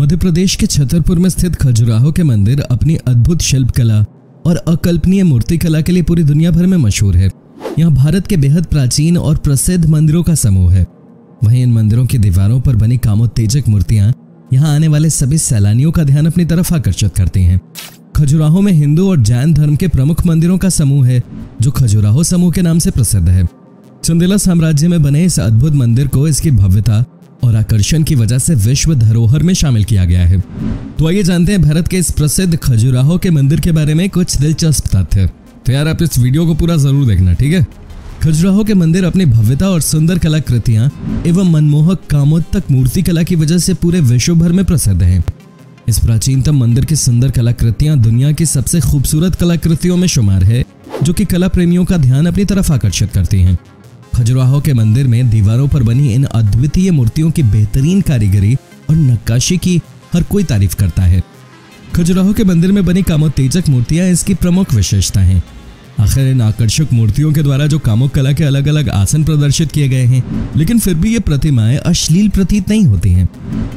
मध्य प्रदेश के छतरपुर में स्थित खजुराहो के मंदिर अपनी अद्भुत शिल्पकला और अकल्पनीय मूर्तिकला के लिए पूरी दुनिया भर में मशहूर है। यहाँ भारत के बेहद प्राचीन और प्रसिद्ध मंदिरों का समूह है। वहीं इन मंदिरों की दीवारों पर बनी कामोत्तेजक मूर्तियां यहाँ आने वाले सभी सैलानियों का ध्यान अपनी तरफ आकर्षित करती हैं। खजुराहो में हिंदू और जैन धर्म के प्रमुख मंदिरों का समूह है, जो खजुराहो समूह के नाम से प्रसिद्ध है। चंदेला साम्राज्य में बने इस अद्भुत मंदिर को इसकी भव्यता और आकर्षण की वजह से विश्व धरोहर में शामिल किया गया है। तो आइए जानते हैं भारत के इस प्रसिद्ध खजुराहो के मंदिर के बारे में कुछ दिलचस्प तथ्य। तो यार आप इस वीडियो को पूरा जरूर देखना, ठीक है। खजुराहो के मंदिर अपनी भव्यता और सुंदर कलाकृतियां एवं मनमोहक कामोत्तक मूर्ति कला की वजह से पूरे विश्व भर में प्रसिद्ध हैं। इस प्राचीनतम मंदिर की सुंदर कलाकृतियां दुनिया की सबसे खूबसूरत कलाकृतियों में शुमार है, जो कि कला प्रेमियों का ध्यान अपनी तरफ आकर्षित करती हैं। खजुराहो के मंदिर में दीवारों पर बनी इन अद्वितीय मूर्तियों की बेहतरीन कारीगरी और नक्काशी की हर कोई तारीफ करता है। खजुराहो के मंदिर में बनी कामोत्तेजक मूर्तियां इसकी प्रमुख विशेषता हैं। आखिर इन आकर्षक मूर्तियों के द्वारा जो कामुक कला के अलग अलग आसन प्रदर्शित किए गए हैं, लेकिन फिर भी ये प्रतिमाएं अश्लील प्रतीत नहीं होती हैं।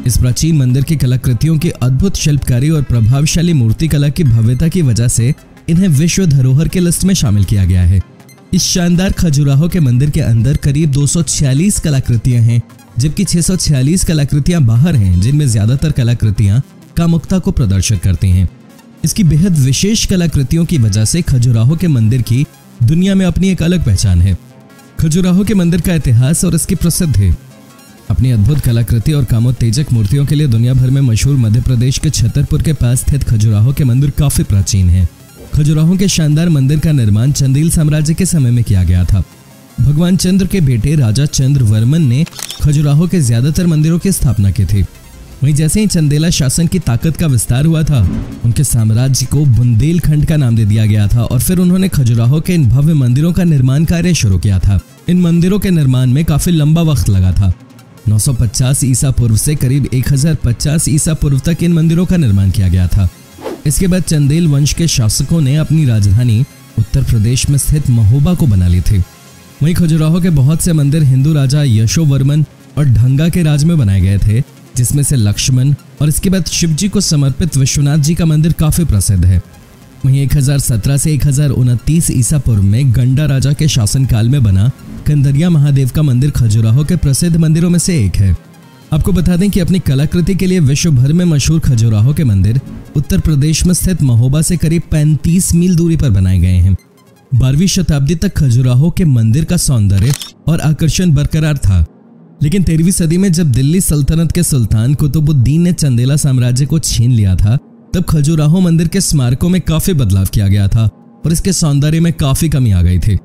इस प्राचीन मंदिर की कलाकृतियों की अद्भुत शिल्पकारी और प्रभावशाली मूर्ति कला की भव्यता की वजह से इन्हें विश्व धरोहर के लिस्ट में शामिल किया गया है। इस शानदार खजुराहो के मंदिर के अंदर करीब 246 कलाकृतियां हैं, जबकि 646 कलाकृतियां बाहर हैं, जिनमें ज्यादातर कलाकृतियां कामुकता को प्रदर्शित करती हैं। इसकी बेहद विशेष कलाकृतियों की वजह से खजुराहो के मंदिर की दुनिया में अपनी एक अलग पहचान है। खजुराहो के मंदिर का इतिहास और इसकी प्रसिद्धि। अपनी अद्भुत कलाकृति और कामोत्तेजक मूर्तियों के लिए दुनिया भर में मशहूर मध्य प्रदेश के छतरपुर के पास स्थित खजुराहो के मंदिर काफी प्राचीन है। खजुराहो के शानदार मंदिर का निर्माण चंदेल साम्राज्य के समय में किया गया था। भगवान चंद्र के बेटे राजा चंद्रवर्मन ने खजुराहो के ज्यादातर मंदिरों की स्थापना की थी। वहीं जैसे ही चंदेला शासन की ताकत का विस्तार हुआ था, उनके साम्राज्य को बुंदेलखंड का नाम दे दिया गया था और फिर उन्होंने खजुराहो के इन भव्य मंदिरों का निर्माण कार्य शुरू किया था। इन मंदिरों के निर्माण में काफी लंबा वक्त लगा था। 950 ईसा पूर्व से करीब 1050 ईसा पूर्व तक इन मंदिरों का निर्माण किया गया था। इसके बाद चंदेल वंश के शासकों ने अपनी राजधानी उत्तर प्रदेश में स्थित महोबा को बना ली थी। वहीं खजुराहो के बहुत से मंदिर हिंदू राजा यशोवर्मन और ढंगा के राज में बनाए गए थे, जिसमें से लक्ष्मण और इसके बाद शिवजी को समर्पित विश्वनाथ जी का मंदिर काफी प्रसिद्ध है। वहीं 1017 से 1029 ईसा पूर्व में गंडा राजा के शासनकाल में बना कंदरिया महादेव का मंदिर खजुराहो के प्रसिद्ध मंदिरों में से एक है। आपको बता दें कि अपनी कलाकृति के लिए विश्व भर में मशहूर खजुराहो के मंदिर उत्तर प्रदेश में स्थित महोबा से करीब 35 मील दूरी पर बनाए गए हैं। 12वीं शताब्दी तक खजुराहो के मंदिर का सौंदर्य और आकर्षण बरकरार था, लेकिन 13वीं सदी में जब दिल्ली सल्तनत के सुल्तान कुतुबुद्दीन ने चंदेला साम्राज्य को छीन लिया था, तब खजुराहो मंदिर के स्मारकों में काफी बदलाव किया गया था और इसके सौंदर्य में काफी कमी आ गई थी।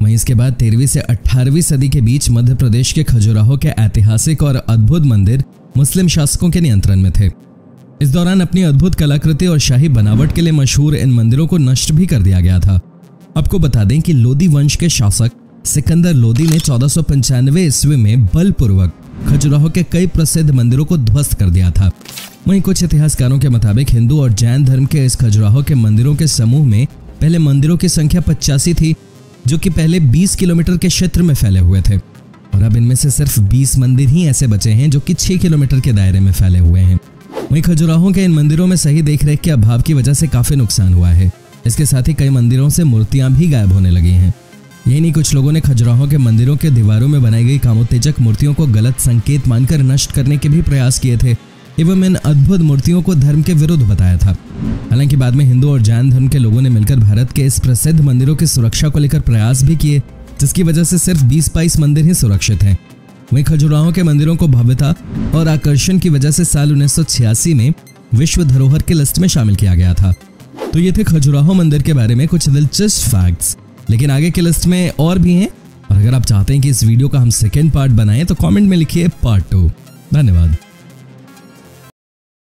वहीं इसके बाद 13वीं से 18वीं सदी के बीच मध्य प्रदेश के खजुराहो के ऐतिहासिक और अद्भुत मंदिर मुस्लिम शासकों के नियंत्रण में थे। इस दौरान अपनी अद्भुत कलाकृति और शाही बनावट के लिए मशहूर इन मंदिरों को नष्ट भी कर दिया गया था। आपको बता दें कि लोदी वंश के शासक सिकंदर लोदी ने 1495 ईस्वी में बलपूर्वक खजुराहो के कई प्रसिद्ध मंदिरों को ध्वस्त कर दिया था। वहीं कुछ इतिहासकारों के मुताबिक हिंदू और जैन धर्म के इस खजुराहो के मंदिरों के समूह में पहले मंदिरों की संख्या 85 थी, जो कि पहले 20 किलोमीटर के क्षेत्र में फैले हुए थे, और अब इनमें से सिर्फ 20 मंदिर ही ऐसे बचे हैं जो कि 6 किलोमीटर के दायरे में फैले हुए हैं। वहीं खजुराहो के इन मंदिरों में सही देखरेख के अभाव की वजह से काफी नुकसान हुआ है। इसके साथ ही कई मंदिरों से मूर्तियां भी गायब होने लगी हैं। यही नहीं, कुछ लोगों ने खजुराहो के मंदिरों के दीवारों में बनाई गई कामोत्तेजक मूर्तियों को गलत संकेत मानकर नष्ट करने के भी प्रयास किए थे एवं इन अद्भुत मूर्तियों को धर्म के विरुद्ध बताया था। हालांकि बाद में हिंदू और जैन धर्म के लोगों ने मिलकर भारत के इस प्रसिद्ध मंदिरों की सुरक्षा को लेकर प्रयास भी किए, जिसकी वजह से सिर्फ 20-22 मंदिर ही सुरक्षित हैं। वहीं खजुराहो के मंदिरों को भव्यता और आकर्षण की वजह से साल 1986 में विश्व धरोहर की लिस्ट में शामिल किया गया था। तो ये थे खजुराहो मंदिर के बारे में कुछ दिलचस्प फैक्ट्स, लेकिन आगे की लिस्ट में और भी हैं, और अगर आप चाहते हैं कि इस वीडियो का हम सेकेंड पार्ट बनाएं तो कमेंट में लिखिए पार्ट 2। धन्यवाद।